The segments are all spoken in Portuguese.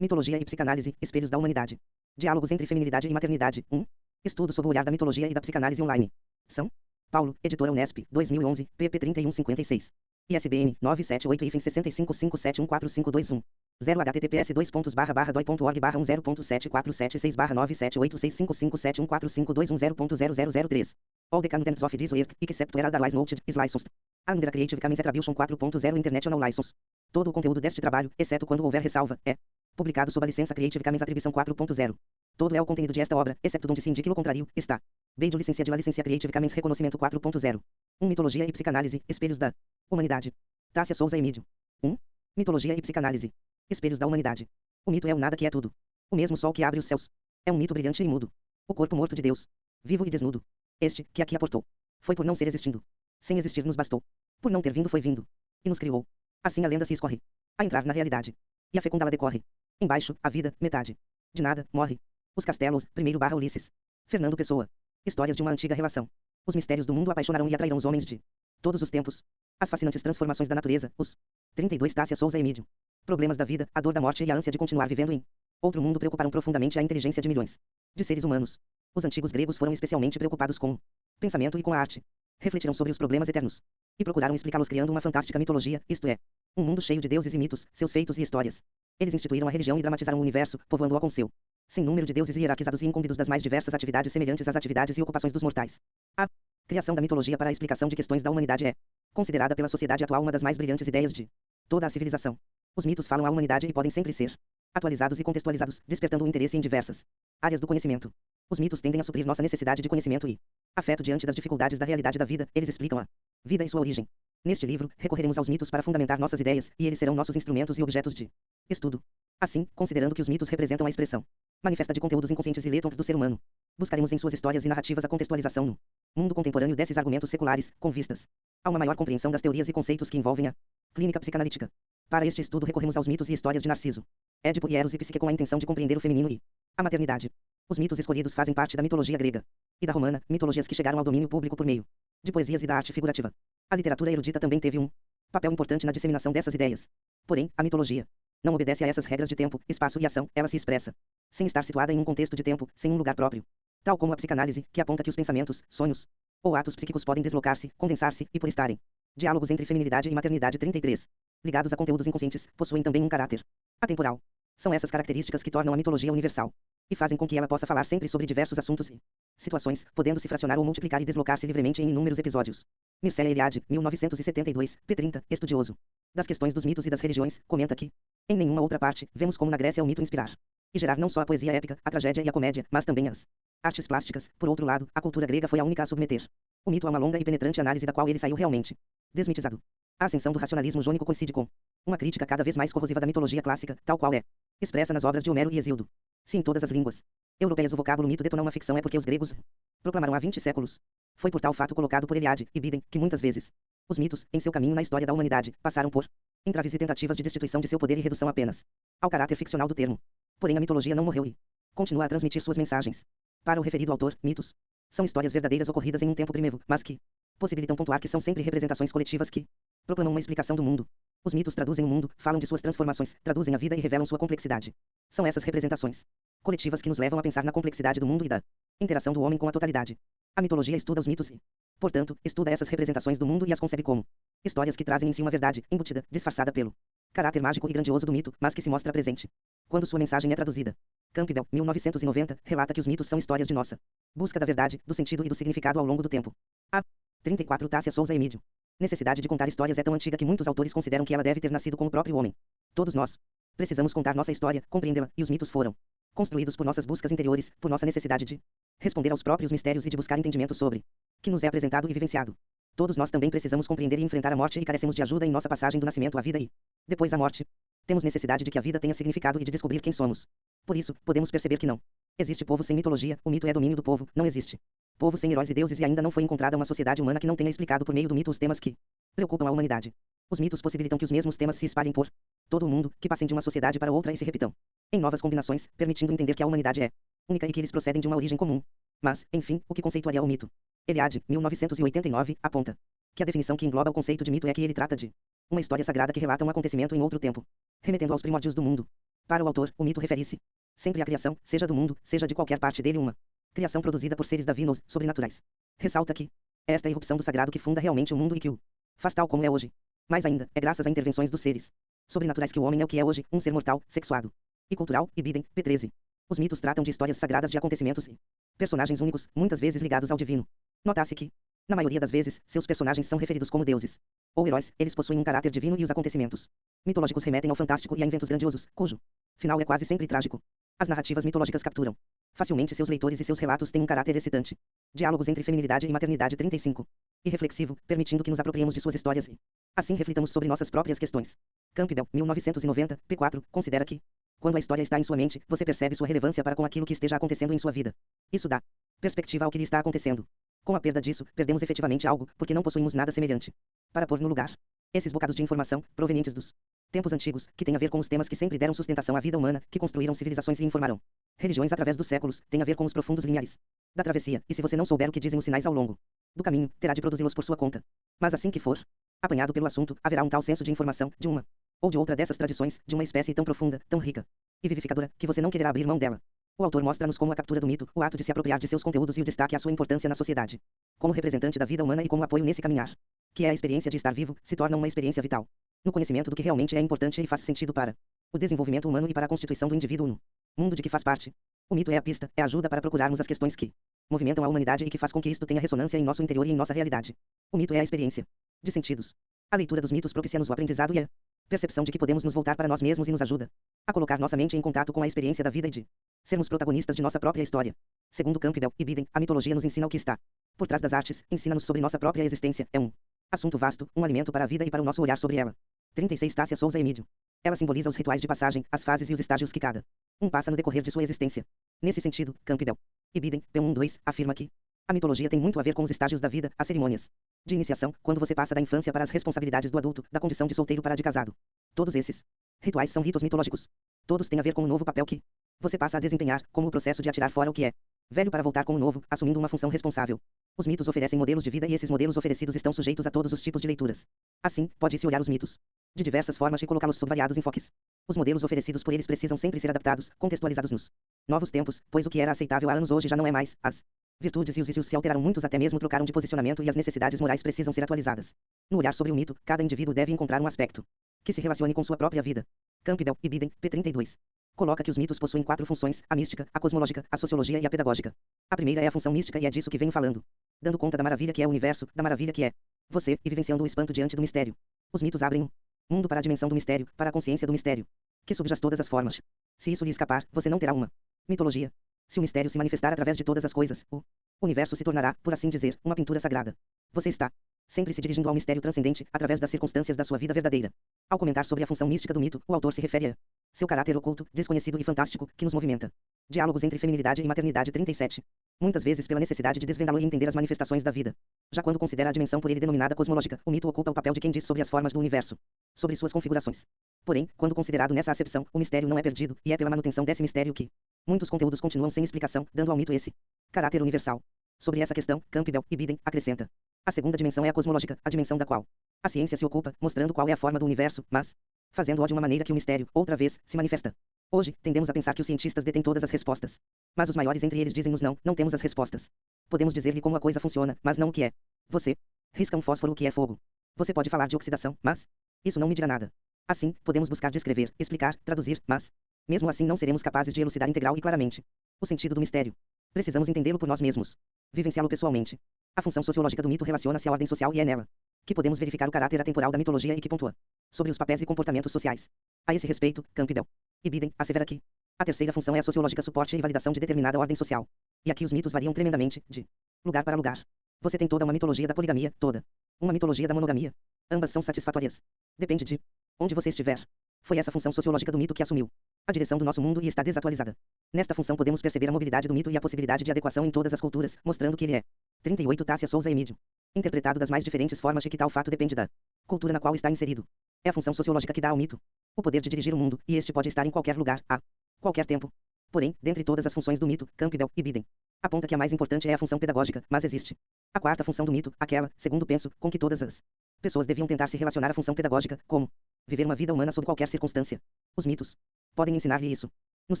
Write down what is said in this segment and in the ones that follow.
Mitologia e psicanálise, espelhos da humanidade. Diálogos entre feminilidade e maternidade. 1. Estudo sob o olhar da mitologia e da psicanálise online. São Paulo, Editora Unesp, 2011, pp 3156. ISBN 978-65571451. 0 https://doi.org/10.746/9786557145210.00003. All the contents of this work, except where otherwise noted, is licensed under Creative Commons Attribution 4.0 International License. Todo o conteúdo deste trabalho, exceto quando houver ressalva, é publicado sob a licença Creative Commons Atribuição 4.0. Todo é o contenido de esta obra, exceto donde se indique o contrário, está. Beijo licencia de la licencia Creative Commons Reconhecimento 4.0. 1. Mitologia e psicanálise, espelhos da humanidade. Tássia Souza Emídio. 1. Mitologia e psicanálise. Espelhos da humanidade. O mito é o nada que é tudo. O mesmo sol que abre os céus. É um mito brilhante e mudo. O corpo morto de Deus. Vivo e desnudo. Este, que aqui aportou. Foi por não ser existindo. Sem existir nos bastou. Por não ter vindo foi vindo. E nos criou. Assim a lenda se escorre. A entrar na realidade. E a fecunda ela decorre. Embaixo, a vida, metade. De nada, morre. Os castelos, Ulisses. Fernando Pessoa. Histórias de uma antiga relação. Os mistérios do mundo apaixonarão e atrairão os homens de todos os tempos. As fascinantes transformações da natureza, os 32 Tássia Souza Emídio. Problemas da vida, a dor da morte e a ânsia de continuar vivendo em outro mundo preocuparam profundamente a inteligência de milhões de seres humanos. Os antigos gregos foram especialmente preocupados com o pensamento e com a arte. Refletiram sobre os problemas eternos e procuraram explicá-los criando uma fantástica mitologia, isto é, um mundo cheio de deuses e mitos, seus feitos e histórias. Eles instituíram a religião e dramatizaram o universo, povoando-o com seu sem número de deuses hierarquizados e incumbidos das mais diversas atividades semelhantes às atividades e ocupações dos mortais. A criação da mitologia para a explicação de questões da humanidade é considerada pela sociedade atual uma das mais brilhantes ideias de toda a civilização. Os mitos falam à humanidade e podem sempre ser atualizados e contextualizados, despertando o interesse em diversas áreas do conhecimento. Os mitos tendem a suprir nossa necessidade de conhecimento e afeto diante das dificuldades da realidade da vida. Eles explicam a vida e sua origem. Neste livro, recorreremos aos mitos para fundamentar nossas ideias, e eles serão nossos instrumentos e objetos de estudo. Assim, considerando que os mitos representam a expressão manifesta de conteúdos inconscientes e letons do ser humano, buscaremos em suas histórias e narrativas a contextualização no mundo contemporâneo desses argumentos seculares, com vistas a uma maior compreensão das teorias e conceitos que envolvem a clínica psicanalítica. Para este estudo recorremos aos mitos e histórias de Narciso, Édipo e Eros e Psique com a intenção de compreender o feminino e a maternidade. Os mitos escolhidos fazem parte da mitologia grega e da romana, mitologias que chegaram ao domínio público por meio de poesias e da arte figurativa. A literatura erudita também teve um papel importante na disseminação dessas ideias. Porém, a mitologia não obedece a essas regras de tempo, espaço e ação, ela se expressa sem estar situada em um contexto de tempo, sem um lugar próprio. Tal como a psicanálise, que aponta que os pensamentos, sonhos ou atos psíquicos podem deslocar-se, condensar-se e por estarem diálogos entre feminilidade e maternidade 33, ligados a conteúdos inconscientes, possuem também um caráter atemporal. São essas características que tornam a mitologia universal e fazem com que ela possa falar sempre sobre diversos assuntos e situações, podendo se fracionar ou multiplicar e deslocar-se livremente em inúmeros episódios. Mircea Eliade, 1972, p. 30, estudioso das questões dos mitos e das religiões, comenta que em nenhuma outra parte vemos como na Grécia o mito inspirar e gerar não só a poesia épica, a tragédia e a comédia, mas também as artes plásticas. Por outro lado, a cultura grega foi a única a submeter o mito a uma longa e penetrante análise da qual ele saiu realmente desmitizado. A ascensão do racionalismo jônico coincide com uma crítica cada vez mais corrosiva da mitologia clássica, tal qual é expressa nas obras de Homero e Hesíodo. Se em todas as línguas europeias o vocábulo mito detona uma ficção, é porque os gregos proclamaram há 20 séculos. Foi por tal fato colocado por Eliade e Biden que muitas vezes os mitos, em seu caminho na história da humanidade, passaram por entraves e tentativas de destituição de seu poder e redução apenas ao caráter ficcional do termo. Porém, a mitologia não morreu e continua a transmitir suas mensagens. Para o referido autor, mitos são histórias verdadeiras ocorridas em um tempo primitivo, mas que possibilitam pontuar que são sempre representações coletivas que proclamam uma explicação do mundo. Os mitos traduzem o mundo, falam de suas transformações, traduzem a vida e revelam sua complexidade. São essas representações coletivas que nos levam a pensar na complexidade do mundo e da interação do homem com a totalidade. A mitologia estuda os mitos e, portanto, estuda essas representações do mundo e as concebe como histórias que trazem em si uma verdade, embutida, disfarçada pelo caráter mágico e grandioso do mito, mas que se mostra presente quando sua mensagem é traduzida. Campbell, 1990, relata que os mitos são histórias de nossa busca da verdade, do sentido e do significado ao longo do tempo. A 34 Tássia Souza Emídio. Necessidade de contar histórias é tão antiga que muitos autores consideram que ela deve ter nascido com o próprio homem. Todos nós precisamos contar nossa história, compreendê-la, e os mitos foram construídos por nossas buscas interiores, por nossa necessidade de responder aos próprios mistérios e de buscar entendimento sobre que nos é apresentado e vivenciado. Todos nós também precisamos compreender e enfrentar a morte e carecemos de ajuda em nossa passagem do nascimento à vida e depois da morte. Temos necessidade de que a vida tenha significado e de descobrir quem somos. Por isso, podemos perceber que não existe povo sem mitologia, o mito é domínio do povo, não existe povo sem heróis e deuses, e ainda não foi encontrada uma sociedade humana que não tenha explicado por meio do mito os temas que preocupam a humanidade. Os mitos possibilitam que os mesmos temas se espalhem por todo o mundo, que passem de uma sociedade para outra e se repitam em novas combinações, permitindo entender que a humanidade é única e que eles procedem de uma origem comum. Mas, enfim, o que conceituaria o mito? Eliade, 1989, aponta que a definição que engloba o conceito de mito é que ele trata de uma história sagrada que relata um acontecimento em outro tempo, remetendo aos primórdios do mundo. Para o autor, o mito refere-se sempre à criação, seja do mundo, seja de qualquer parte dele, uma criação produzida por seres divinos, sobrenaturais. Ressalta que esta é a irrupção do sagrado que funda realmente o mundo e que o faz tal como é hoje. Mais ainda, é graças a intervenções dos seres sobrenaturais que o homem é o que é hoje, um ser mortal, sexuado e cultural. Ibidem, p13. Os mitos tratam de histórias sagradas de acontecimentos e personagens únicos, muitas vezes ligados ao divino. Nota-se que, na maioria das vezes, seus personagens são referidos como deuses ou heróis, eles possuem um caráter divino e os acontecimentos mitológicos remetem ao fantástico e a eventos grandiosos, cujo final é quase sempre trágico. As narrativas mitológicas capturam facilmente seus leitores e seus relatos têm um caráter excitante. Diálogos entre feminilidade e maternidade 35. E reflexivo, permitindo que nos apropriemos de suas histórias e assim reflitamos sobre nossas próprias questões. Campbell, 1990, p4, considera que quando a história está em sua mente, você percebe sua relevância para com aquilo que esteja acontecendo em sua vida. Isso dá perspectiva ao que lhe está acontecendo. Com a perda disso, perdemos efetivamente algo, porque não possuímos nada semelhante para pôr no lugar. Esses bocados de informação, provenientes dos tempos antigos, que têm a ver com os temas que sempre deram sustentação à vida humana, que construíram civilizações e informarão religiões através dos séculos, têm a ver com os profundos limiares da travessia, e se você não souber o que dizem os sinais ao longo do caminho, terá de produzi-los por sua conta. Mas assim que for apanhado pelo assunto, haverá um tal senso de informação, de uma ou de outra dessas tradições, de uma espécie tão profunda, tão rica e vivificadora, que você não quererá abrir mão dela. O autor mostra-nos como a captura do mito, o ato de se apropriar de seus conteúdos e o destaque à sua importância na sociedade, como representante da vida humana e como apoio nesse caminhar, que é a experiência de estar vivo, se torna uma experiência vital, no conhecimento do que realmente é importante e faz sentido para o desenvolvimento humano e para a constituição do indivíduo no mundo de que faz parte. O mito é a pista, é a ajuda para procurarmos as questões que movimentam a humanidade e que faz com que isto tenha ressonância em nosso interior e em nossa realidade. O mito é a experiência de sentidos. A leitura dos mitos propicia-nos o aprendizado e a percepção de que podemos nos voltar para nós mesmos e nos ajuda a colocar nossa mente em contato com a experiência da vida e de sermos protagonistas de nossa própria história. Segundo Campbell e Biden, a mitologia nos ensina o que está por trás das artes, ensina-nos sobre nossa própria existência, é um assunto vasto, um alimento para a vida e para o nosso olhar sobre ela. 36 Tássia Souza Emídio. Ela simboliza os rituais de passagem, as fases e os estágios que cada um passa no decorrer de sua existência. Nesse sentido, Campbell e Biden, P12, afirma que a mitologia tem muito a ver com os estágios da vida, as cerimônias de iniciação, quando você passa da infância para as responsabilidades do adulto, da condição de solteiro para a de casado. Todos esses rituais são ritos mitológicos. Todos têm a ver com o novo papel que você passa a desempenhar, como o processo de atirar fora o que é velho para voltar com o novo, assumindo uma função responsável. Os mitos oferecem modelos de vida e esses modelos oferecidos estão sujeitos a todos os tipos de leituras. Assim, pode-se olhar os mitos de diversas formas e colocá-los sob variados enfoques. Os modelos oferecidos por eles precisam sempre ser adaptados, contextualizados nos novos tempos, pois o que era aceitável há anos hoje já não é mais. As virtudes e os vícios se alteraram, muitos até mesmo trocaram de posicionamento e as necessidades morais precisam ser atualizadas. No olhar sobre o mito, cada indivíduo deve encontrar um aspecto que se relacione com sua própria vida. Campbell e Biden, p32. Coloca que os mitos possuem 4 funções: a mística, a cosmológica, a sociologia e a pedagógica. A primeira é a função mística e é disso que venho falando. Dando conta da maravilha que é o universo, da maravilha que é você, e vivenciando o espanto diante do mistério. Os mitos abrem um mundo para a dimensão do mistério, para a consciência do mistério, que subjaz todas as formas. Se isso lhe escapar, você não terá uma mitologia. Se o mistério se manifestar através de todas as coisas, o universo se tornará, por assim dizer, uma pintura sagrada. Você está sempre se dirigindo ao mistério transcendente, através das circunstâncias da sua vida verdadeira. Ao comentar sobre a função mística do mito, o autor se refere a seu caráter oculto, desconhecido e fantástico, que nos movimenta. Diálogos entre feminilidade e maternidade 37. Muitas vezes pela necessidade de desvendá-lo e entender as manifestações da vida. Já quando considera a dimensão por ele denominada cosmológica, o mito ocupa o papel de quem diz sobre as formas do universo, sobre suas configurações. Porém, quando considerado nessa acepção, o mistério não é perdido, e é pela manutenção desse mistério que muitos conteúdos continuam sem explicação, dando ao mito esse caráter universal. Sobre essa questão, Campbell e Biden acrescenta: a segunda dimensão é a cosmológica, a dimensão da qual a ciência se ocupa, mostrando qual é a forma do universo, mas fazendo-o de uma maneira que o mistério, outra vez, se manifesta. Hoje, tendemos a pensar que os cientistas detêm todas as respostas. Mas os maiores entre eles dizem-nos não temos as respostas. Podemos dizer-lhe como a coisa funciona, mas não o que é. Você risca um fósforo o que é fogo. Você pode falar de oxidação, mas isso não me dirá nada. Assim, podemos buscar descrever, explicar, traduzir, mas mesmo assim não seremos capazes de elucidar integral e claramente o sentido do mistério. Precisamos entendê-lo por nós mesmos, vivenciá-lo pessoalmente. A função sociológica do mito relaciona-se à ordem social e é nela que podemos verificar o caráter atemporal da mitologia e que pontua sobre os papéis e comportamentos sociais. A esse respeito, Campbell e Biden assevera que a terceira função é a sociológica, suporte e validação de determinada ordem social. E aqui os mitos variam tremendamente, de lugar para lugar. Você tem toda uma mitologia da poligamia, toda uma mitologia da monogamia. Ambas são satisfatórias. Depende de onde você estiver. Foi essa função sociológica do mito que assumiu a direção do nosso mundo e está desatualizada. Nesta função podemos perceber a mobilidade do mito e a possibilidade de adequação em todas as culturas, mostrando que ele é 38 Tássia Souza Emídio. Interpretado das mais diferentes formas de que tal fato depende da cultura na qual está inserido. É a função sociológica que dá ao mito o poder de dirigir o mundo, e este pode estar em qualquer lugar, a qualquer tempo. Porém, dentre todas as funções do mito, Campbell e Biden aponta que a mais importante é a função pedagógica, mas existe a quarta função do mito, aquela, segundo penso, com que todas as pessoas deviam tentar se relacionar à função pedagógica, como viver uma vida humana sob qualquer circunstância. Os mitos podem ensinar-lhe isso. Nos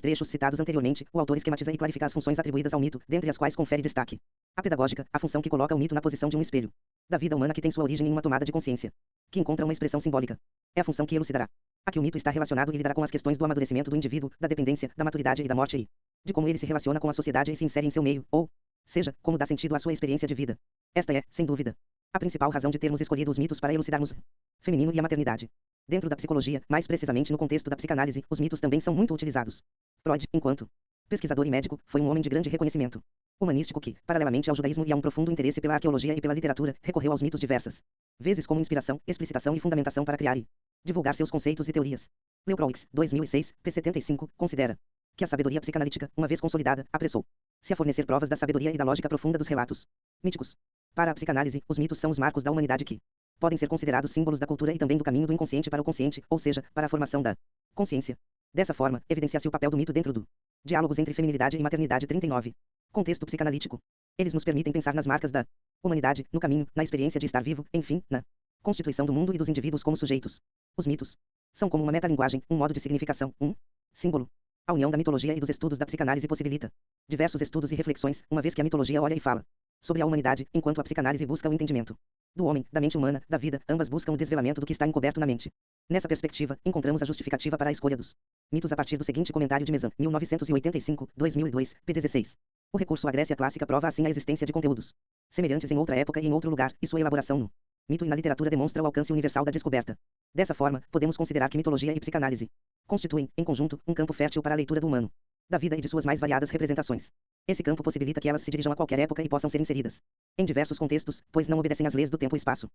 trechos citados anteriormente, o autor esquematiza e clarifica as funções atribuídas ao mito, dentre as quais confere destaque. A pedagógica, a função que coloca o mito na posição de um espelho da vida humana que tem sua origem em uma tomada de consciência, que encontra uma expressão simbólica. É a função que elucidará a que o mito está relacionado e lidará com as questões do amadurecimento do indivíduo, da dependência, da maturidade e da morte e de como ele se relaciona com a sociedade e se insere em seu meio, ou seja, como dá sentido à sua experiência de vida. Esta é, sem dúvida, a principal razão de termos escolhido os mitos para elucidarmos o feminino e a maternidade. Dentro da psicologia, mais precisamente no contexto da psicanálise, os mitos também são muito utilizados. Freud, enquanto pesquisador e médico, foi um homem de grande reconhecimento humanístico que, paralelamente ao judaísmo e a um profundo interesse pela arqueologia e pela literatura, recorreu aos mitos diversas vezes como inspiração, explicitação e fundamentação para criar e divulgar seus conceitos e teorias. Leo Croix, 2006, p. 75, considera que a sabedoria psicanalítica, uma vez consolidada, apressou-se a fornecer provas da sabedoria e da lógica profunda dos relatos míticos. Para a psicanálise, os mitos são os marcos da humanidade que podem ser considerados símbolos da cultura e também do caminho do inconsciente para o consciente, ou seja, para a formação da consciência. Dessa forma, evidencia-se o papel do mito dentro do Diálogos entre Feminilidade e Maternidade 39. Contexto psicanalítico. Eles nos permitem pensar nas marcas da humanidade, no caminho, na experiência de estar vivo, enfim, na constituição do mundo e dos indivíduos como sujeitos. Os mitos são como uma metalinguagem, um modo de significação, um símbolo. A união da mitologia e dos estudos da psicanálise possibilita diversos estudos e reflexões, uma vez que a mitologia olha e fala sobre a humanidade, enquanto a psicanálise busca o entendimento do homem, da mente humana, da vida, ambas buscam o desvelamento do que está encoberto na mente. Nessa perspectiva, encontramos a justificativa para a escolha dos mitos a partir do seguinte comentário de Mezan, 1985, 2002, p. 16. O recurso à Grécia clássica prova assim a existência de conteúdos semelhantes em outra época e em outro lugar, e sua elaboração no mito e na literatura demonstra o alcance universal da descoberta. Dessa forma, podemos considerar que mitologia e psicanálise constituem, em conjunto, um campo fértil para a leitura do humano, da vida e de suas mais variadas representações. Esse campo possibilita que elas se dirijam a qualquer época e possam ser inseridas em diversos contextos, pois não obedecem às leis do tempo e espaço.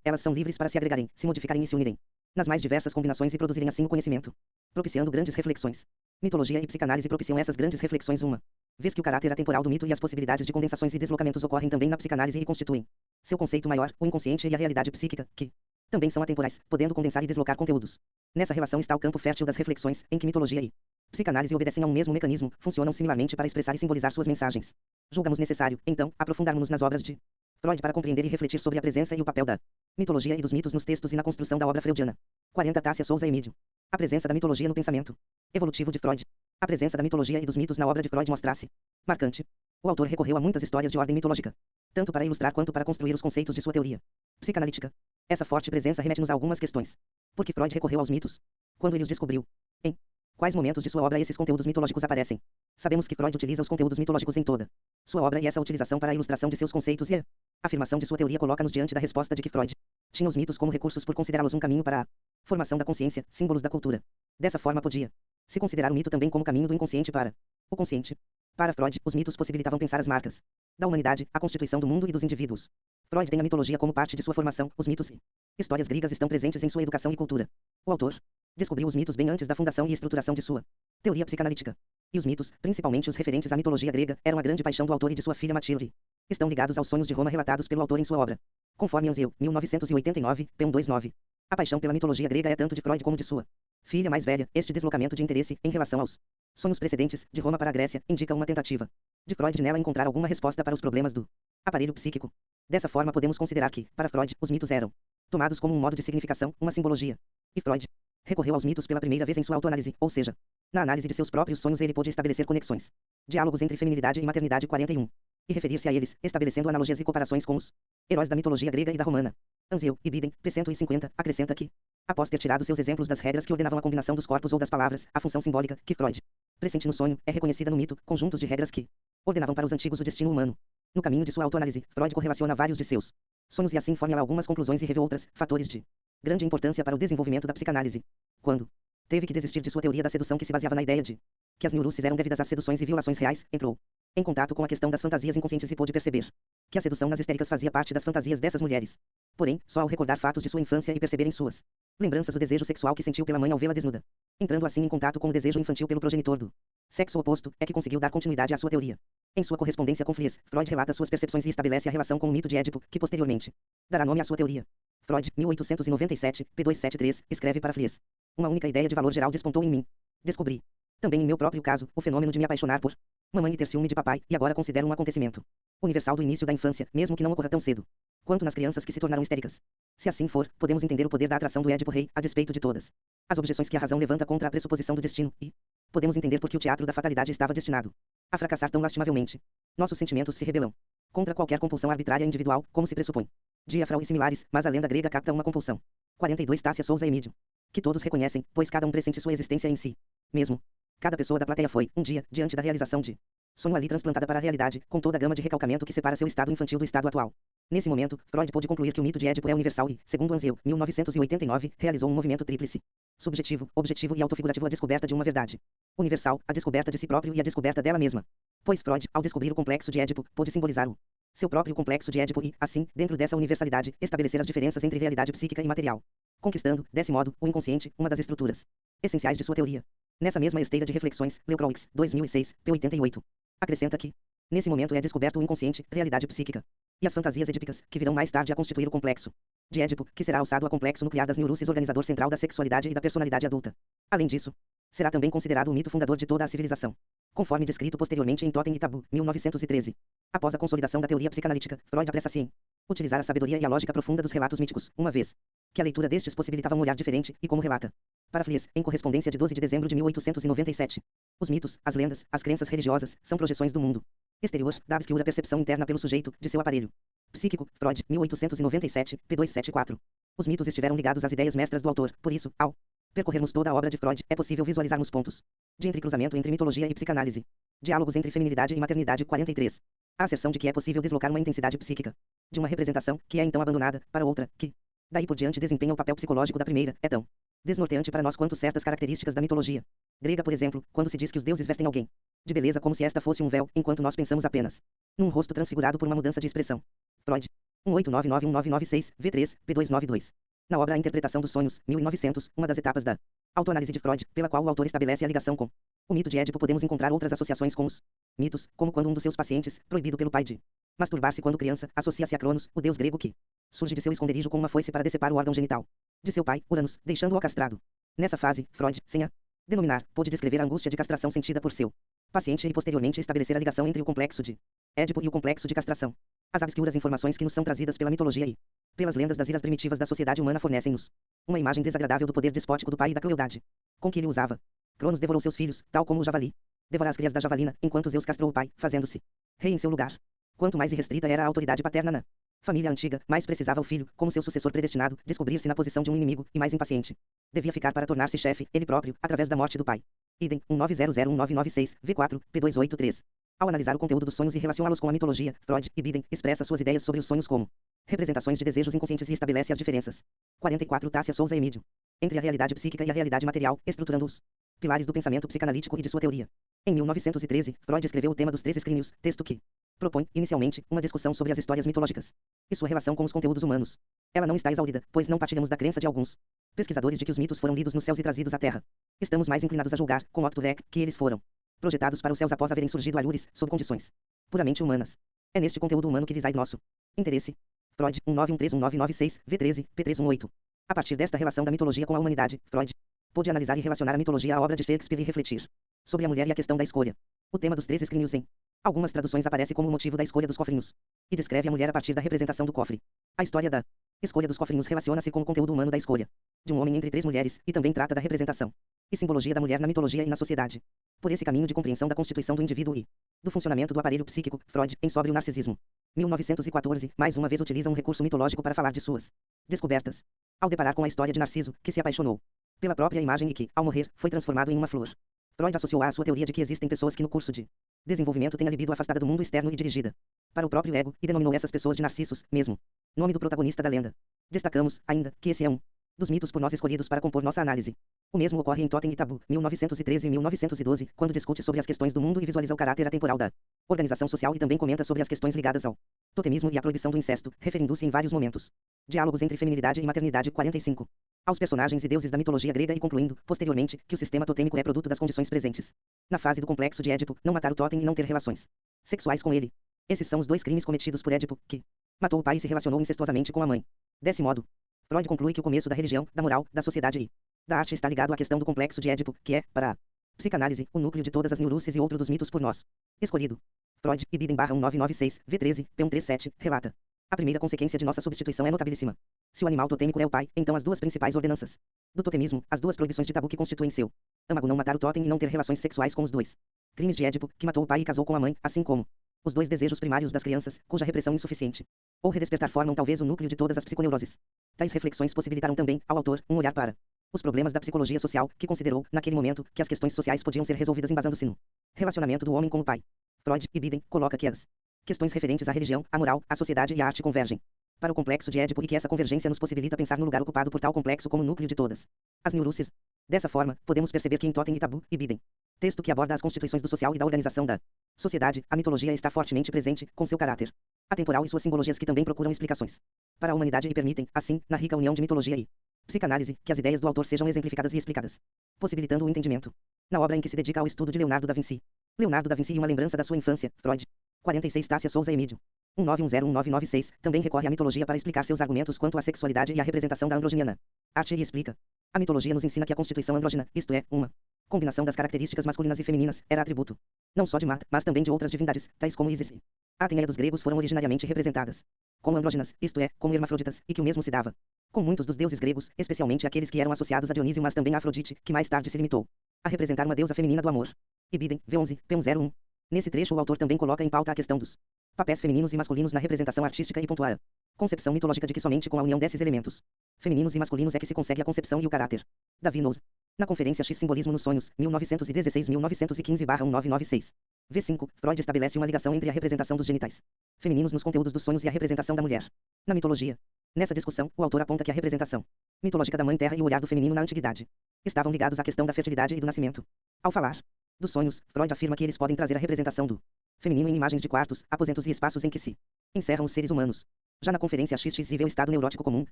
Elas são livres para se agregarem, se modificarem e se unirem nas mais diversas combinações e produzirem assim o conhecimento, propiciando grandes reflexões. Mitologia e psicanálise propiciam essas grandes reflexões uma vez que o caráter atemporal do mito e as possibilidades de condensações e deslocamentos ocorrem também na psicanálise e constituem seu conceito maior, o inconsciente e a realidade psíquica, que também são atemporais, podendo condensar e deslocar conteúdos. Nessa relação está o campo fértil das reflexões, em que mitologia e psicanálise obedecem a um mesmo mecanismo, funcionam similarmente para expressar e simbolizar suas mensagens. Julgamos necessário, então, aprofundarmos-nos nas obras de Freud para compreender e refletir sobre a presença e o papel da mitologia e dos mitos nos textos e na construção da obra freudiana. 40 Tássia Souza Emídio. A presença da mitologia no pensamento evolutivo de Freud. A presença da mitologia e dos mitos na obra de Freud mostra-se marcante. O autor recorreu a muitas histórias de ordem mitológica, tanto para ilustrar quanto para construir os conceitos de sua teoria psicanalítica. Essa forte presença remete-nos a algumas questões. Por que Freud recorreu aos mitos? Quando ele os descobriu? Em quais momentos de sua obra esses conteúdos mitológicos aparecem? Sabemos que Freud utiliza os conteúdos mitológicos em toda sua obra e essa utilização para a ilustração de seus conceitos e a afirmação de sua teoria coloca-nos diante da resposta de que Freud tinha os mitos como recursos por considerá-los um caminho para a formação da consciência, símbolos da cultura. Dessa forma podia se considerar o mito também como caminho do inconsciente para o consciente. Para Freud, os mitos possibilitavam pensar as marcas da humanidade, a constituição do mundo e dos indivíduos. Freud tem a mitologia como parte de sua formação, os mitos e histórias gregas estão presentes em sua educação e cultura. O autor descobriu os mitos bem antes da fundação e estruturação de sua teoria psicanalítica. E os mitos, principalmente os referentes à mitologia grega, eram a grande paixão do autor e de sua filha Matilde. Estão ligados aos sonhos de Roma relatados pelo autor em sua obra. Conforme Ansel, 1989, p. 129. A paixão pela mitologia grega é tanto de Freud como de sua filha mais velha. Este deslocamento de interesse, em relação aos sonhos precedentes, de Roma para a Grécia, indica uma tentativa de Freud de nela encontrar alguma resposta para os problemas do aparelho psíquico. Dessa forma podemos considerar que, para Freud, os mitos eram tomados como um modo de significação, uma simbologia. E Freud recorreu aos mitos pela primeira vez em sua autoanálise, ou seja, na análise de seus próprios sonhos ele pôde estabelecer conexões. Diálogos entre feminilidade e maternidade 41. E referir-se a eles, estabelecendo analogias e comparações com os heróis da mitologia grega e da romana. Ansel, Ibidem, p. 150, acrescenta que, após ter tirado seus exemplos das regras que ordenavam a combinação dos corpos ou das palavras, a função simbólica, que Freud pressente no sonho, é reconhecida no mito, conjuntos de regras que ordenavam para os antigos o destino humano. No caminho de sua autoanálise, Freud correlaciona vários de seus sonhos e assim formula algumas conclusões e revê outras, fatores de grande importância para o desenvolvimento da psicanálise. Quando teve que desistir de sua teoria da sedução que se baseava na ideia de que as neurosis eram devidas às seduções e violações reais, entrou em contato com a questão das fantasias inconscientes e pôde perceber que a sedução nas histéricas fazia parte das fantasias dessas mulheres. Porém, só ao recordar fatos de sua infância e perceber em suas lembranças o desejo sexual que sentiu pela mãe ao vê-la desnuda, entrando assim em contato com o desejo infantil pelo progenitor do sexo oposto, é que conseguiu dar continuidade à sua teoria. Em sua correspondência com Fliess, Freud relata suas percepções e estabelece a relação com o mito de Édipo, que posteriormente dará nome à sua teoria. Freud, 1897, p. 273, escreve para Fliess: uma única ideia de valor geral despontou em mim. Descobri, também em meu próprio caso, o fenômeno de me apaixonar por mamãe e ter ciúme de papai, e agora considero um acontecimento universal do início da infância, mesmo que não ocorra tão cedo. quanto nas crianças que se tornaram histéricas. Se assim for, podemos entender o poder da atração do Édipo Rei, a despeito de todas as objeções que a razão levanta contra a pressuposição do destino, e podemos entender por que o teatro da fatalidade estava destinado a fracassar tão lastimavelmente. Nossos sentimentos se rebelam contra qualquer compulsão arbitrária individual, como se pressupõe. Diafrau e similares, mas a lenda grega capta uma compulsão. 42 Tássia Souza Emídio. Que todos reconhecem, pois cada um pressente sua existência em si mesmo. Cada pessoa da plateia foi, um dia, diante da realização de sonho ali transplantada para a realidade, com toda a gama de recalcamento que separa seu estado infantil do estado atual. Nesse momento, Freud pôde concluir que o mito de Édipo é universal e, segundo Ansel, 1989, realizou um movimento tríplice. Subjetivo, objetivo e autofigurativo, a descoberta de uma verdade universal, a descoberta de si próprio e a descoberta dela mesma. Pois Freud, ao descobrir o complexo de Édipo, pôde simbolizar o seu próprio complexo de Édipo e, assim, dentro dessa universalidade, estabelecer as diferenças entre realidade psíquica e material, conquistando, desse modo, o inconsciente, uma das estruturas essenciais de sua teoria. Nessa mesma esteira de reflexões, Leucroix, 2006, p. 88. Acrescenta que, nesse momento é descoberto o inconsciente, realidade psíquica, e as fantasias edípicas, que virão mais tarde a constituir o complexo de Édipo, que será alçado a complexo nuclear das neurosis, organizador central da sexualidade e da personalidade adulta. Além disso, será também considerado o mito fundador de toda a civilização, conforme descrito posteriormente em Totem e Tabu, 1913. Após a consolidação da teoria psicanalítica, Freud apressa-se em utilizar a sabedoria e a lógica profunda dos relatos míticos, uma vez que a leitura destes possibilitava um olhar diferente, e como relata Paraflies, em correspondência de 12 de dezembro de 1897. Os mitos, as lendas, as crenças religiosas, são projeções do mundo exterior, da obscura percepção interna pelo sujeito, de seu aparelho psíquico. Freud, 1897, p. 274. Os mitos estiveram ligados às ideias mestras do autor, por isso, ao percorrermos toda a obra de Freud, é possível visualizarmos pontos de entrecruzamento entre mitologia e psicanálise. Diálogos entre feminilidade e maternidade. 43. A asserção de que é possível deslocar uma intensidade psíquica de uma representação, que é então abandonada, para outra, que, daí por diante desempenha o papel psicológico da primeira, é tão desnorteante para nós quanto certas características da mitologia grega, por exemplo, quando se diz que os deuses vestem alguém de beleza como se esta fosse um véu, enquanto nós pensamos apenas num rosto transfigurado por uma mudança de expressão. Freud. 18991996, V3, P292. Na obra A Interpretação dos Sonhos, 1900, uma das etapas da autoanálise de Freud, pela qual o autor estabelece a ligação com o mito de Édipo, podemos encontrar outras associações com os mitos, como quando um dos seus pacientes, proibido pelo pai de masturbar-se quando criança, associa-se a Cronos, o deus grego que surge de seu esconderijo com uma foice para decepar o órgão genital de seu pai, Uranus, deixando-o castrado. Nessa fase, Freud, sem a denominar, pôde descrever a angústia de castração sentida por seu paciente e posteriormente estabelecer a ligação entre o complexo de Édipo e o complexo de castração. As obscuras informações que nos são trazidas pela mitologia e pelas lendas das iras primitivas da sociedade humana fornecem-nos uma imagem desagradável do poder despótico do pai e da crueldade com que ele usava. Cronos devorou seus filhos, tal como o javali devora as crias da javalina, enquanto Zeus castrou o pai, fazendo-se rei em seu lugar. Quanto mais irrestrita era a autoridade paterna na família antiga, mais precisava o filho, como seu sucessor predestinado, descobrir-se na posição de um inimigo, e mais impaciente devia ficar para tornar-se chefe, ele próprio, através da morte do pai. Idem, 19001996, V4, P283. Ao analisar o conteúdo dos sonhos e relacioná-los com a mitologia, Freud e Biden expressa suas ideias sobre os sonhos como representações de desejos inconscientes e estabelece as diferenças. 44 Tássia Souza Emídio. Entre a realidade psíquica e a realidade material, estruturando os pilares do pensamento psicanalítico e de sua teoria. Em 1913, Freud escreveu o tema dos três escrínios, texto que propõe, inicialmente, uma discussão sobre as histórias mitológicas e sua relação com os conteúdos humanos. Ela não está exaurida, pois não partilhamos da crença de alguns pesquisadores de que os mitos foram lidos nos céus e trazidos à terra. Estamos mais inclinados a julgar, com Octurek, que eles foram projetados para os céus após haverem surgido alhures, sob condições puramente humanas. É neste conteúdo humano que reside nosso interesse. Freud, 19131996, V13, P318. A partir desta relação da mitologia com a humanidade, Freud pôde analisar e relacionar a mitologia à obra de Shakespeare e refletir sobre a mulher e a questão da escolha. O tema dos três escrínios em algumas traduções aparece como o motivo da escolha dos cofrinhos, e descreve a mulher a partir da representação do cofre. A história da escolha dos cofrinhos relaciona-se com o conteúdo humano da escolha de um homem entre três mulheres, e também trata da representação e simbologia da mulher na mitologia e na sociedade. Por esse caminho de compreensão da constituição do indivíduo e do funcionamento do aparelho psíquico, Freud, em Sobre o Narcisismo, 1914, mais uma vez utiliza um recurso mitológico para falar de suas descobertas. Ao deparar com a história de Narciso, que se apaixonou pela própria imagem e que, ao morrer, foi transformado em uma flor, Freud associou-a à sua teoria de que existem pessoas que no curso de desenvolvimento têm a libido afastada do mundo externo e dirigida para o próprio ego, e denominou essas pessoas de Narcissos, mesmo nome do protagonista da lenda. Destacamos, ainda, que esse é um dos mitos por nós escolhidos para compor nossa análise. O mesmo ocorre em Totem e Tabu, 1913 e 1912, quando discute sobre as questões do mundo e visualiza o caráter atemporal da organização social, e também comenta sobre as questões ligadas ao totemismo e à proibição do incesto, referindo-se em vários momentos. Diálogos entre feminilidade e maternidade. 45. Aos personagens e deuses da mitologia grega, e concluindo, posteriormente, que o sistema totêmico é produto das condições presentes na fase do complexo de Édipo, não matar o totem e não ter relações sexuais com ele. Esses são os dois crimes cometidos por Édipo, que matou o pai e se relacionou incestuosamente com a mãe. Desse modo, Freud conclui que o começo da religião, da moral, da sociedade e da arte está ligado à questão do complexo de Édipo, que é, para a psicanálise, o núcleo de todas as neuroses e outro dos mitos por nós escolhido. Freud, e Biden /1996, V13, P137, relata A primeira consequência de nossa substituição é notabilíssima. Se o animal totêmico é o pai, então as duas principais ordenanças do totemismo, as duas proibições de tabu que constituem seu âmago não matar o totem e não ter relações sexuais com os dois crimes de Édipo, que matou o pai e casou com a mãe, assim como os dois desejos primários das crianças, cuja repressão insuficiente ou redespertar formam talvez o núcleo de todas as psiconeuroses. Tais reflexões possibilitaram também, ao autor, um olhar para os problemas da psicologia social, que considerou, naquele momento, que as questões sociais podiam ser resolvidas embasando-se no relacionamento do homem com o pai. Freud e Biden coloca que as questões referentes à religião, à moral, à sociedade e à arte convergem para o complexo de Édipo e que essa convergência nos possibilita pensar no lugar ocupado por tal complexo como núcleo de todas as neuroses. Dessa forma, podemos perceber que em Totem e Tabu e Biden, texto que aborda as constituições do social e da organização da sociedade, a mitologia está fortemente presente, com seu caráter atemporal e suas simbologias que também procuram explicações para a humanidade e permitem, assim, na rica união de mitologia e psicanálise, que as ideias do autor sejam exemplificadas e explicadas, possibilitando o entendimento. Na obra em que se dedica ao estudo de Leonardo da Vinci. Leonardo da Vinci e uma lembrança da sua infância, Freud. 46 Tássia Souza Emídio. 1910-1996, também recorre à mitologia para explicar seus argumentos quanto à sexualidade e à representação da androginia na arte e explica. A mitologia nos ensina que a constituição andrógina, isto é, uma combinação das características masculinas e femininas, era atributo não só de Marte, mas também de outras divindades, tais como Ísis e a Ateneia dos gregos foram originariamente representadas como andróginas, isto é, como hermafroditas, e que o mesmo se dava com muitos dos deuses gregos, especialmente aqueles que eram associados a Dionísio, mas também a Afrodite, que mais tarde se limitou a representar uma deusa feminina do amor. Ibidem, V11, P101. Nesse trecho o autor também coloca em pauta a questão dos papéis femininos e masculinos na representação artística e pontua a concepção mitológica de que somente com a união desses elementos femininos e masculinos é que se consegue a concepção e o caráter. Davi Knows. Na Conferência X Simbolismo nos Sonhos, 1916-1915/1996. V5, Freud estabelece uma ligação entre a representação dos genitais femininos nos conteúdos dos sonhos e a representação da mulher na mitologia. Nessa discussão, o autor aponta que a representação mitológica da Mãe Terra e o olhar do feminino na antiguidade estavam ligados à questão da fertilidade e do nascimento. Ao falar dos sonhos, Freud afirma que eles podem trazer a representação do feminino em imagens de quartos, aposentos e espaços em que se encerram os seres humanos. Já na Conferência XX e vê o Estado Neurótico Comum,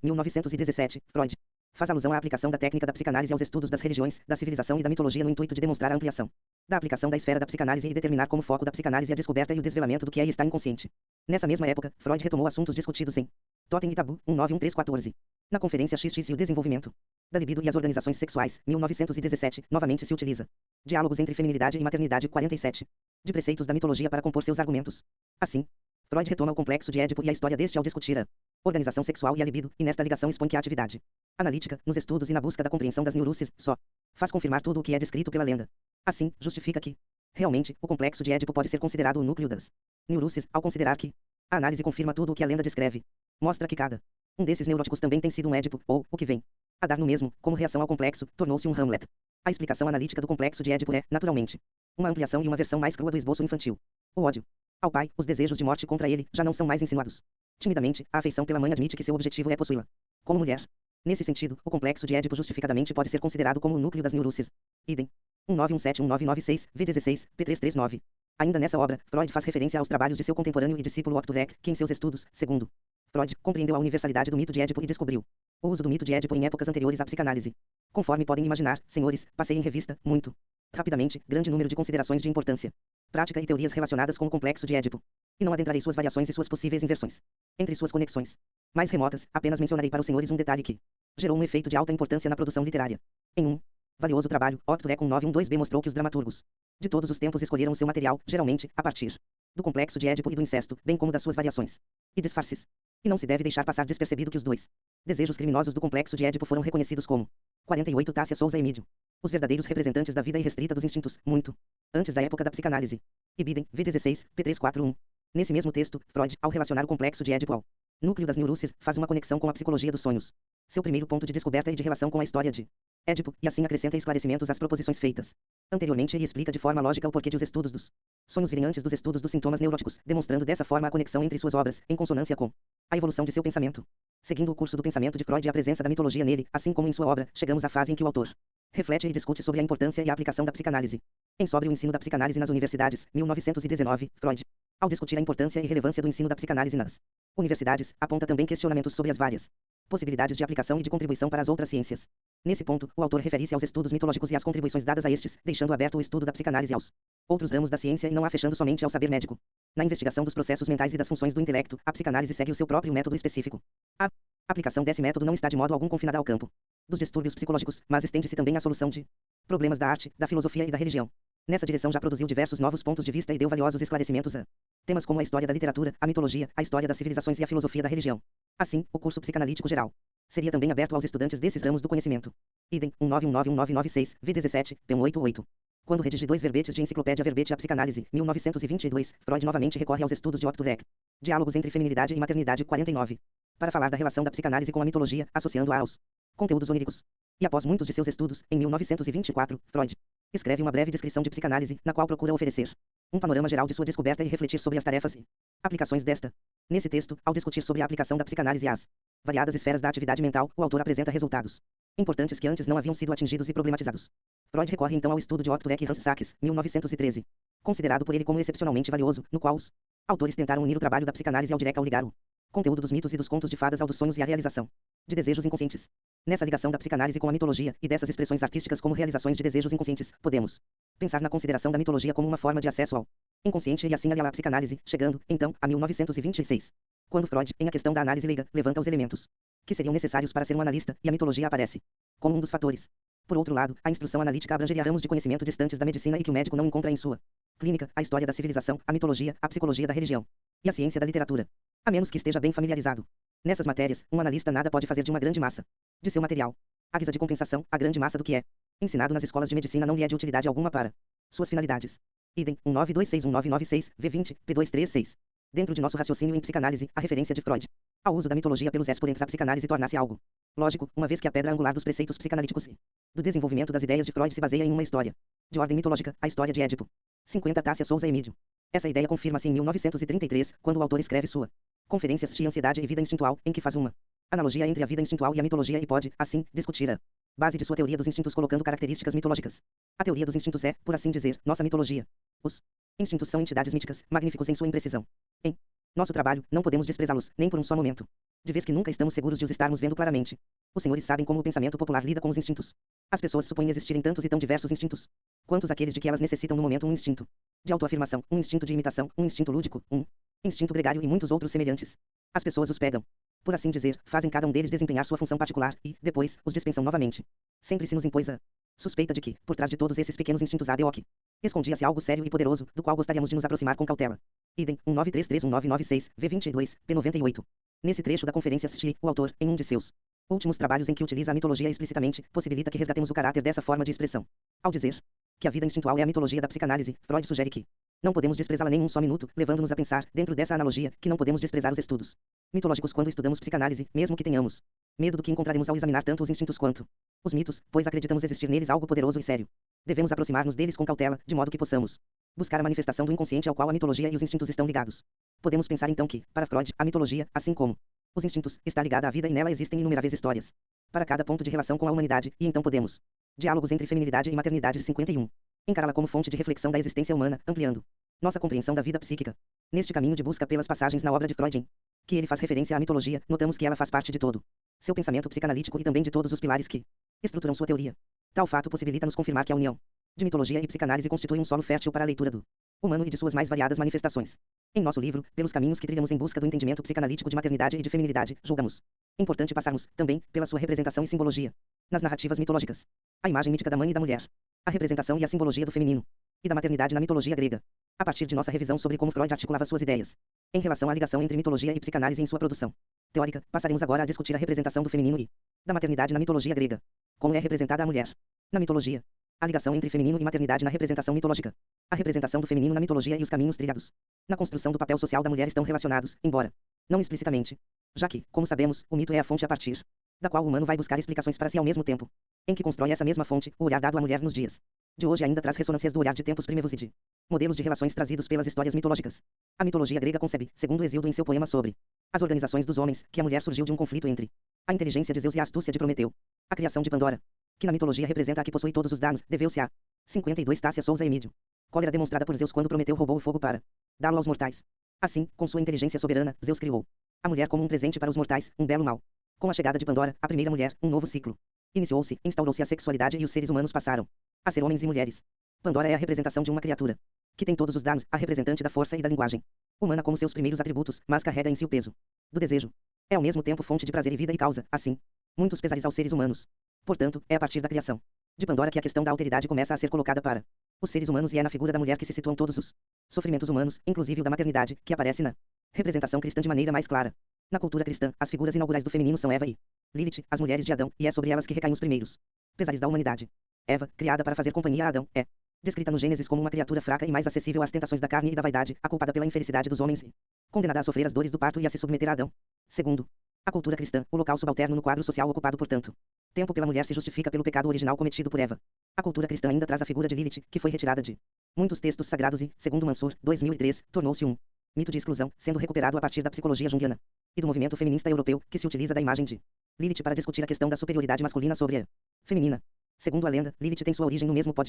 1917, Freud faz alusão à aplicação da técnica da psicanálise aos estudos das religiões, da civilização e da mitologia no intuito de demonstrar a ampliação da aplicação da esfera da psicanálise e determinar como foco da psicanálise a descoberta e o desvelamento do que é e está inconsciente. Nessa mesma época, Freud retomou assuntos discutidos em Totem e Tabu, 191314. Na Conferência XX e o Desenvolvimento da Libido e as Organizações Sexuais, 1917, novamente se utiliza Diálogos entre Feminilidade e Maternidade, 47. De preceitos da mitologia para compor seus argumentos. Assim, Freud retoma o complexo de Édipo e a história deste ao discutir a organização sexual e a libido, e nesta ligação expõe que a atividade analítica, nos estudos e na busca da compreensão das neuroses, só faz confirmar tudo o que é descrito pela lenda. Assim, justifica que, realmente, o complexo de Édipo pode ser considerado o núcleo das neuroses, ao considerar que a análise confirma tudo o que a lenda descreve. Mostra que cada um desses neuróticos também tem sido um Édipo, ou, o que vem a dar no mesmo, como reação ao complexo, tornou-se um Hamlet. A explicação analítica do complexo de Édipo é, naturalmente, uma ampliação e uma versão mais crua do esboço infantil. O ódio ao pai, os desejos de morte contra ele, já não são mais insinuados. Timidamente, a afeição pela mãe admite que seu objetivo é possuí-la como mulher. Nesse sentido, o complexo de Édipo justificadamente pode ser considerado como o núcleo das neuroses. Idem. 1917-1996, V16, P339. Ainda nessa obra, Freud faz referência aos trabalhos de seu contemporâneo e discípulo Otto Reck, que em seus estudos, segundo Freud, compreendeu a universalidade do mito de Édipo e descobriu o uso do mito de Édipo em épocas anteriores à psicanálise. Conforme podem imaginar, senhores, passei em revista, muito rapidamente, grande número de considerações de importância prática e teorias relacionadas com o complexo de Édipo. E não adentrarei suas variações e suas possíveis inversões entre suas conexões mais remotas, apenas mencionarei para os senhores um detalhe que gerou um efeito de alta importância na produção literária. Em um valioso trabalho, Otto Reck 912b mostrou que os dramaturgos de todos os tempos escolheram o seu material, geralmente, a partir do complexo de Édipo e do incesto, bem como das suas variações e disfarces. E não se deve deixar passar despercebido que os dois desejos criminosos do complexo de Édipo foram reconhecidos como 48 Tássia Souza Emídio, os verdadeiros representantes da vida irrestrita dos instintos, muito antes da época da psicanálise. Ibidem, V16, P341. Nesse mesmo texto, Freud, ao relacionar o complexo de Édipo ao núcleo das neuroses, faz uma conexão com a psicologia dos sonhos, seu primeiro ponto de descoberta e de relação com a história de Édipo, e assim acrescenta esclarecimentos às proposições feitas anteriormente e explica de forma lógica o porquê de os estudos dos sonhos virem antes dos estudos dos sintomas neuróticos, demonstrando dessa forma a conexão entre suas obras, em consonância com a evolução de seu pensamento. Seguindo o curso do pensamento de Freud e a presença da mitologia nele, assim como em sua obra, chegamos à fase em que o autor reflete e discute sobre a importância e a aplicação da psicanálise. Em Sobre o ensino da psicanálise nas universidades, 1919, Freud, ao discutir a importância e relevância do ensino da psicanálise nas universidades, aponta também questionamentos sobre as várias possibilidades de aplicação e de contribuição para as outras ciências. Nesse ponto, o autor refere-se aos estudos mitológicos e às contribuições dadas a estes, deixando aberto o estudo da psicanálise aos outros ramos da ciência e não a fechando somente ao saber médico. Na investigação dos processos mentais e das funções do intelecto, a psicanálise segue o seu próprio método específico. A aplicação desse método não está de modo algum confinada ao campo dos distúrbios psicológicos, mas estende-se também à solução de problemas da arte, da filosofia e da religião. Nessa direção já produziu diversos novos pontos de vista e deu valiosos esclarecimentos a temas como a história da literatura, a mitologia, a história das civilizações e a filosofia da religião. Assim, o curso psicanalítico geral seria também aberto aos estudantes desses ramos do conhecimento. Idem, 19191996, V17, P188. Quando redigi 2 verbetes de Enciclopédia Verbete à Psicanálise, 1922, Freud novamente recorre aos estudos de Otto Reck. Diálogos entre feminilidade e maternidade, 49. Para falar da relação da psicanálise com a mitologia, associando-a aos conteúdos oníricos. E após muitos de seus estudos, em 1924, Freud escreve uma breve descrição de psicanálise, na qual procura oferecer um panorama geral de sua descoberta e refletir sobre as tarefas e aplicações desta. Nesse texto, ao discutir sobre a aplicação da psicanálise às variadas esferas da atividade mental, o autor apresenta resultados importantes que antes não haviam sido atingidos e problematizados. Freud recorre então ao estudo de Otto Reck e Hans Sachs, 1913, considerado por ele como excepcionalmente valioso, no qual os autores tentaram unir o trabalho da psicanálise ao Reck ao ligar o conteúdo dos mitos e dos contos de fadas ao dos sonhos e à realização de desejos inconscientes. Nessa ligação da psicanálise com a mitologia, e dessas expressões artísticas como realizações de desejos inconscientes, podemos pensar na consideração da mitologia como uma forma de acesso ao inconsciente e assim aliá-la à psicanálise, chegando, então, a 1926. Quando Freud, em A Questão da Análise Leiga, levanta os elementos que seriam necessários para ser um analista, e a mitologia aparece como um dos fatores. Por outro lado, a instrução analítica abrangeria ramos de conhecimento distantes da medicina e que o médico não encontra em sua clínica, a história da civilização, a mitologia, a psicologia da religião e a ciência da literatura, a menos que esteja bem familiarizado. Nessas matérias, um analista nada pode fazer de uma grande massa de seu material. À guisa de compensação, a grande massa do que é ensinado nas escolas de medicina não lhe é de utilidade alguma para suas finalidades. Idem, 19261996, V20, P236. Dentro de nosso raciocínio em psicanálise, a referência de Freud ao uso da mitologia pelos expoentes à psicanálise torna-se algo lógico, uma vez que a pedra angular dos preceitos psicanalíticos e do desenvolvimento das ideias de Freud se baseia em uma história de ordem mitológica, a história de Édipo. 50 Tássia Souza Emídio. Essa ideia confirma-se em 1933, quando o autor escreve sua Conferências de Ansiedade e Vida Instintual, em que faz uma analogia entre a vida instintual e a mitologia e pode, assim, discutir a base de sua teoria dos instintos colocando características mitológicas. A teoria dos instintos é, por assim dizer, nossa mitologia. Os instintos são entidades míticas, magníficos em sua imprecisão. Em nosso trabalho, não podemos desprezá-los, nem por um só momento. De vez que nunca estamos seguros de os estarmos vendo claramente. Os senhores sabem como o pensamento popular lida com os instintos. As pessoas supõem existirem tantos e tão diversos instintos quantos aqueles de que elas necessitam no momento: um instinto de autoafirmação, um instinto de imitação, um instinto lúdico, um instinto gregário e muitos outros semelhantes. As pessoas os pegam, por assim dizer, fazem cada um deles desempenhar sua função particular e, depois, os dispensam novamente. Sempre se nos impôs a suspeita de que, por trás de todos esses pequenos instintos ad hoc, escondia-se algo sério e poderoso, do qual gostaríamos de nos aproximar com cautela. Idem, 19331996, V22, P98. Nesse trecho da Conferência Sci, o autor, em um de seus últimos trabalhos em que utiliza a mitologia explicitamente, possibilita que resgatemos o caráter dessa forma de expressão. Ao dizer que a vida instintual é a mitologia da psicanálise, Freud sugere que não podemos desprezá-la nem um só minuto, levando-nos a pensar, dentro dessa analogia, que não podemos desprezar os estudos mitológicos quando estudamos psicanálise, mesmo que tenhamos medo do que encontraremos ao examinar tanto os instintos quanto os mitos, pois acreditamos existir neles algo poderoso e sério. Devemos aproximar-nos deles com cautela, de modo que possamos buscar a manifestação do inconsciente ao qual a mitologia e os instintos estão ligados. Podemos pensar então que, para Freud, a mitologia, assim como os instintos, está ligada à vida e nela existem inumeráveis histórias para cada ponto de relação com a humanidade, e então podemos diálogos entre feminilidade e maternidade 51. Encará-la como fonte de reflexão da existência humana, ampliando nossa compreensão da vida psíquica. Neste caminho de busca pelas passagens na obra de Freud em que ele faz referência à mitologia, notamos que ela faz parte de todo seu pensamento psicanalítico e também de todos os pilares que estruturam sua teoria. Tal fato possibilita-nos confirmar que a união de mitologia e psicanálise constitui um solo fértil para a leitura do humano e de suas mais variadas manifestações. Em nosso livro, pelos caminhos que trilhamos em busca do entendimento psicanalítico de maternidade e de feminilidade, julgamos importante passarmos, também, pela sua representação e simbologia nas narrativas mitológicas. A imagem mítica da mãe e da mulher, a representação e a simbologia do feminino e da maternidade na mitologia grega, a partir de nossa revisão sobre como Freud articulava suas ideias em relação à ligação entre mitologia e psicanálise em sua produção teórica, passaremos agora a discutir a representação do feminino e da maternidade na mitologia grega. Como é representada a mulher na mitologia, a ligação entre feminino e maternidade na representação mitológica, a representação do feminino na mitologia e os caminhos trilhados na construção do papel social da mulher estão relacionados, embora não explicitamente, já que, como sabemos, o mito é a fonte a partir da qual o humano vai buscar explicações para si ao mesmo tempo em que constrói essa mesma fonte. O olhar dado à mulher nos dias de hoje ainda traz ressonâncias do olhar de tempos primevos e de modelos de relações trazidos pelas histórias mitológicas. A mitologia grega concebe, segundo Hesíodo em seu poema sobre as organizações dos homens, que a mulher surgiu de um conflito entre a inteligência de Zeus e a astúcia de Prometeu. A criação de Pandora, que na mitologia representa a que possui todos os danos, deveu-se a 52 Tássia Souza Emídio. Cólera demonstrada por Zeus quando Prometeu roubou o fogo para dá-lo aos mortais. Assim, com sua inteligência soberana, Zeus criou a mulher como um presente para os mortais, um belo mal. Com a chegada de Pandora, a primeira mulher, um novo ciclo iniciou-se, instaurou-se a sexualidade e os seres humanos passaram a ser homens e mulheres. Pandora é a representação de uma criatura que tem todos os danos, a representante da força e da linguagem humana como seus primeiros atributos, mas carrega em si o peso do desejo. É ao mesmo tempo fonte de prazer e vida e causa, assim, muitos pesares aos seres humanos. Portanto, é a partir da criação de Pandora que a questão da alteridade começa a ser colocada para os seres humanos e é na figura da mulher que se situam todos os sofrimentos humanos, inclusive o da maternidade, que aparece na representação cristã de maneira mais clara. Na cultura cristã, as figuras inaugurais do feminino são Eva e Lilith, as mulheres de Adão, e é sobre elas que recaem os primeiros pesares da humanidade. Eva, criada para fazer companhia a Adão, é descrita no Gênesis como uma criatura fraca e mais acessível às tentações da carne e da vaidade, a culpada pela infelicidade dos homens e condenada a sofrer as dores do parto e a se submeter a Adão. Segundo a cultura cristã, o local subalterno no quadro social ocupado por tanto tempo pela mulher se justifica pelo pecado original cometido por Eva. A cultura cristã ainda traz a figura de Lilith, que foi retirada de muitos textos sagrados e, segundo Mansur, 2003, tornou-se um mito de exclusão, sendo recuperado a partir da psicologia junguiana e do movimento feminista europeu, que se utiliza da imagem de Lilith para discutir a questão da superioridade masculina sobre a feminina. Segundo a lenda, Lilith tem sua origem no mesmo pó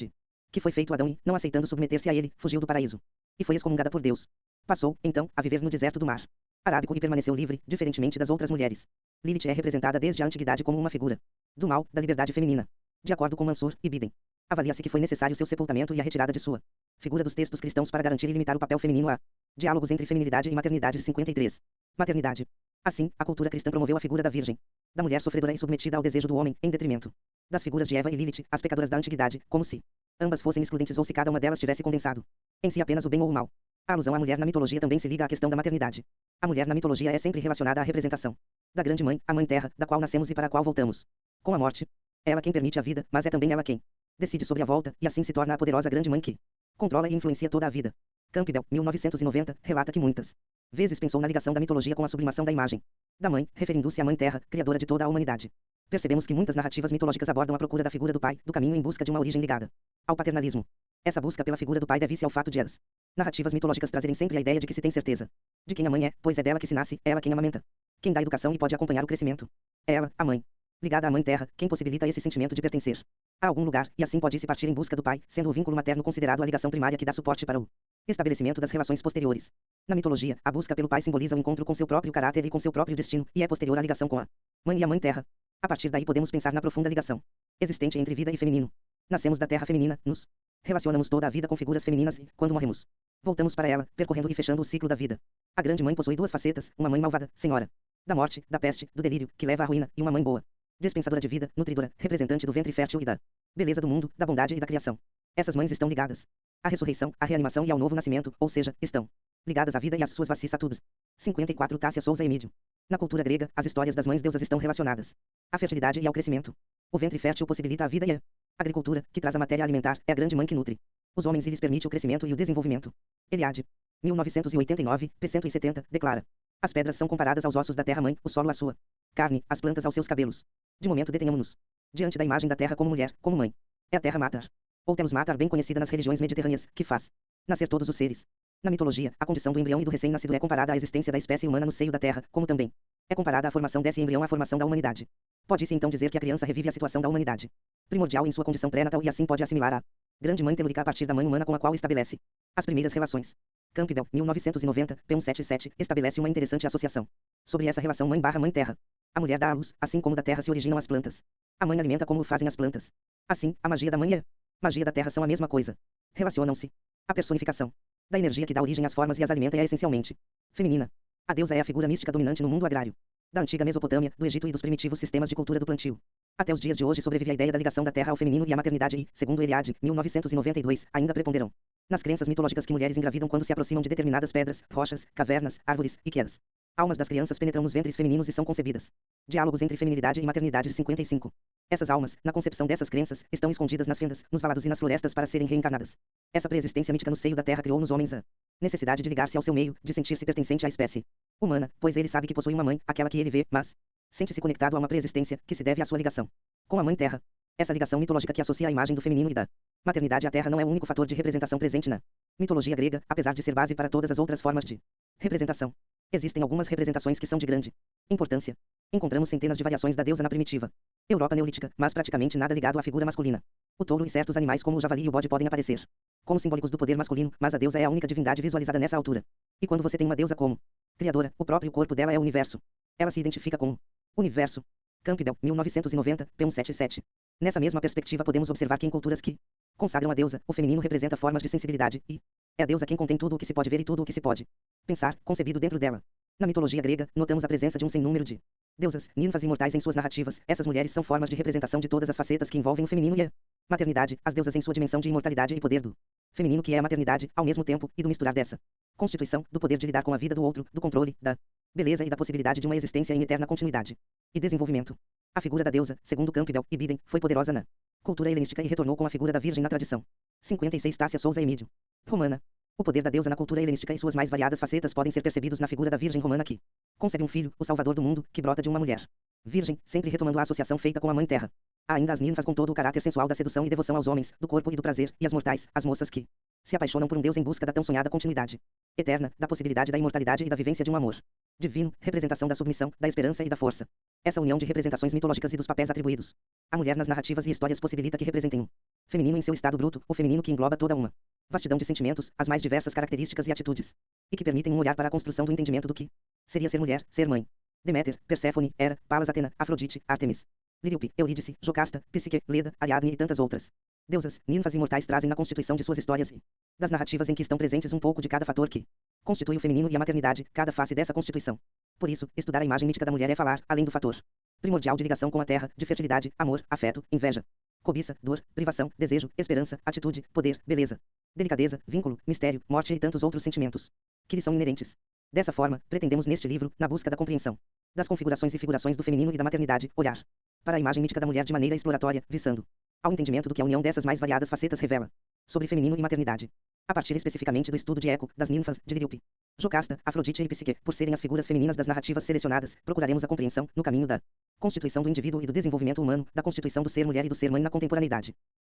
que foi feito Adão e, não aceitando submeter-se a ele, fugiu do paraíso e foi excomungada por Deus. Passou, então, a viver no deserto do mar Arábico e permaneceu livre, diferentemente das outras mulheres. Lilith é representada desde a antiguidade como uma figura do mal, da liberdade feminina. De acordo com Mansur e Biden, avalia-se que foi necessário seu sepultamento e a retirada de sua figura dos textos cristãos para garantir e limitar o papel feminino a Diálogos entre Feminilidade e Maternidade 53. Maternidade. Assim, a cultura cristã promoveu a figura da virgem, da mulher sofredora e submetida ao desejo do homem, em detrimento das figuras de Eva e Lilith, as pecadoras da antiguidade, como se ambas fossem excludentes ou se cada uma delas tivesse condensado em si apenas o bem ou o mal. A alusão à mulher na mitologia também se liga à questão da maternidade. A mulher na mitologia é sempre relacionada à representação da grande mãe, a mãe terra, da qual nascemos e para a qual voltamos. Com a morte, é ela quem permite a vida, mas é também ela quem decide sobre a volta, e assim se torna a poderosa grande mãe que controla e influencia toda a vida. Campbell, 1990, relata que muitas vezes pensou na ligação da mitologia com a sublimação da imagem da mãe, referindo-se à mãe terra, criadora de toda a humanidade. Percebemos que muitas narrativas mitológicas abordam a procura da figura do pai, do caminho em busca de uma origem ligada ao paternalismo. Essa busca pela figura do pai deve-se ao fato de as narrativas mitológicas trazerem sempre a ideia de que se tem certeza de quem a mãe é, pois é dela que se nasce, é ela quem amamenta, quem dá educação e pode acompanhar o crescimento. É ela, a mãe, ligada à mãe terra, quem possibilita esse sentimento de pertencer a algum lugar, e assim pode-se partir em busca do pai, sendo o vínculo materno considerado a ligação primária que dá suporte para o estabelecimento das relações posteriores. Na mitologia, a busca pelo pai simboliza o encontro com seu próprio caráter e com seu próprio destino, e é posterior à ligação com a mãe e a mãe terra. A partir daí podemos pensar na profunda ligação existente entre vida e feminino. Nascemos da terra feminina, nos relacionamos toda a vida com figuras femininas e, quando morremos, voltamos para ela, percorrendo e fechando o ciclo da vida. A grande mãe possui duas facetas, uma mãe malvada, senhora da morte, da peste, do delírio, que leva à ruína, e uma mãe boa, dispensadora de vida, nutridora, representante do ventre fértil e da beleza do mundo, da bondade e da criação. Essas mães estão ligadas à ressurreição, à reanimação e ao novo nascimento, ou seja, estão ligadas à vida e às suas vicissitudes. 54 Tássia Souza Emídio. Na cultura grega, as histórias das mães deusas estão relacionadas à fertilidade e ao crescimento. O ventre fértil possibilita a vida e a agricultura, que traz a matéria alimentar, é a grande mãe que nutre os homens e lhes permite o crescimento e o desenvolvimento. Eliade, 1989, p. 170, declara: as pedras são comparadas aos ossos da terra-mãe, o solo à sua carne, as plantas aos seus cabelos. De momento detenhamo-nos diante da imagem da terra como mulher, como mãe. É a terra mater, ou telos mater, bem conhecida nas religiões mediterrâneas, que faz nascer todos os seres. Na mitologia, a condição do embrião e do recém-nascido é comparada à existência da espécie humana no seio da terra, como também é comparada a formação desse embrião à formação da humanidade. Pode-se então dizer que a criança revive a situação da humanidade primordial em sua condição pré-natal e assim pode assimilar a grande mãe telúrica a partir da mãe humana com a qual estabelece as primeiras relações. Campbell, 1990, p. 177, estabelece uma interessante associação sobre essa relação mãe/mãe terra. A mulher dá à luz, assim como da terra se originam as plantas. A mãe alimenta como o fazem as plantas. Assim, a magia da mãe e a magia da terra são a mesma coisa. Relacionam-se. A personificação da energia que dá origem às formas e as alimenta é essencialmente feminina. A deusa é a figura mística dominante no mundo agrário da antiga Mesopotâmia, do Egito e dos primitivos sistemas de cultura do plantio. Até os dias de hoje sobrevive a ideia da ligação da terra ao feminino e à maternidade e, segundo Eliade, 1992, ainda preponderam nas crenças mitológicas que mulheres engravidam quando se aproximam de determinadas pedras, rochas, cavernas, árvores, e que as almas das crianças penetram nos ventres femininos e são concebidas. Diálogos entre feminilidade e maternidade 55. Essas almas, na concepção dessas crenças, estão escondidas nas fendas, nos valados e nas florestas para serem reencarnadas. Essa preexistência mítica no seio da terra criou nos homens a necessidade de ligar-se ao seu meio, de sentir-se pertencente à espécie humana, pois ele sabe que possui uma mãe, aquela que ele vê, mas sente-se conectado a uma preexistência, que se deve à sua ligação com a mãe terra. Essa ligação mitológica que associa a imagem do feminino e da maternidade à terra não é o único fator de representação presente na mitologia grega, apesar de ser base para todas as outras formas de representação. Existem algumas representações que são de grande importância. Encontramos centenas de variações da deusa na primitiva Europa neolítica, mas praticamente nada ligado à figura masculina. O touro e certos animais como o javali e o bode podem aparecer como simbólicos do poder masculino, mas a deusa é a única divindade visualizada nessa altura. E quando você tem uma deusa como criadora, o próprio corpo dela é o universo. Ela se identifica com o universo. Campbell, 1990, p. 177. Nessa mesma perspectiva podemos observar que em culturas que consagram a deusa, o feminino representa formas de sensibilidade, e é a deusa quem contém tudo o que se pode ver e tudo o que se pode pensar, concebido dentro dela. Na mitologia grega, notamos a presença de um sem número de Deusas, ninfas e imortais em suas narrativas, essas mulheres são formas de representação de todas as facetas que envolvem o feminino e a maternidade, as deusas em sua dimensão de imortalidade e poder do feminino que é a maternidade, ao mesmo tempo, e do misturar dessa constituição, do poder de lidar com a vida do outro, do controle, da beleza e da possibilidade de uma existência em eterna continuidade e desenvolvimento. A figura da deusa, segundo Campbell e Biden, foi poderosa na cultura helenística e retornou com a figura da virgem na tradição. 56 Tássia Souza Emídio. Romana. O poder da deusa na cultura helenística e suas mais variadas facetas podem ser percebidos na figura da virgem romana que concebe um filho, o salvador do mundo, que brota de uma mulher virgem, sempre retomando a associação feita com a mãe terra. Há ainda as ninfas com todo o caráter sensual da sedução e devoção aos homens, do corpo e do prazer, e as mortais, as moças que se apaixonam por um deus em busca da tão sonhada continuidade eterna, da possibilidade da imortalidade e da vivência de um amor divino, representação da submissão, da esperança e da força. Essa união de representações mitológicas e dos papéis atribuídos à mulher nas narrativas e histórias possibilita que representem um feminino em seu estado bruto, o feminino que engloba toda uma vastidão de sentimentos, as mais diversas características e atitudes, e que permitem um olhar para a construção do entendimento do que seria ser mulher, ser mãe. Deméter, Perséfone, Hera, Palas Atena, Afrodite, Ártemis, Líriupe, Eurídice, Jocasta, Psique, Leda, Ariadne e tantas outras. Deusas, ninfas imortais trazem na constituição de suas histórias e das narrativas em que estão presentes um pouco de cada fator que constitui o feminino e a maternidade, cada face dessa constituição. Por isso, estudar a imagem mítica da mulher é falar, além do fator primordial de ligação com a terra, de fertilidade, amor, afeto, inveja, cobiça, dor, privação, desejo, esperança, atitude, poder, beleza, delicadeza, vínculo, mistério, morte e tantos outros sentimentos que lhe são inerentes. Dessa forma, pretendemos neste livro, na busca da compreensão das configurações e figurações do feminino e da maternidade, olhar para a imagem mítica da mulher de maneira exploratória, visando ao entendimento do que a união dessas mais variadas facetas revela sobre feminino e maternidade. A partir especificamente do estudo de Eco, das ninfas, de Líriupe, Jocasta, Afrodite e Psique, por serem as figuras femininas das narrativas selecionadas, procuraremos a compreensão, no caminho da constituição do indivíduo e do desenvolvimento humano, da constituição do ser mulher e do ser mãe na contemporaneidade.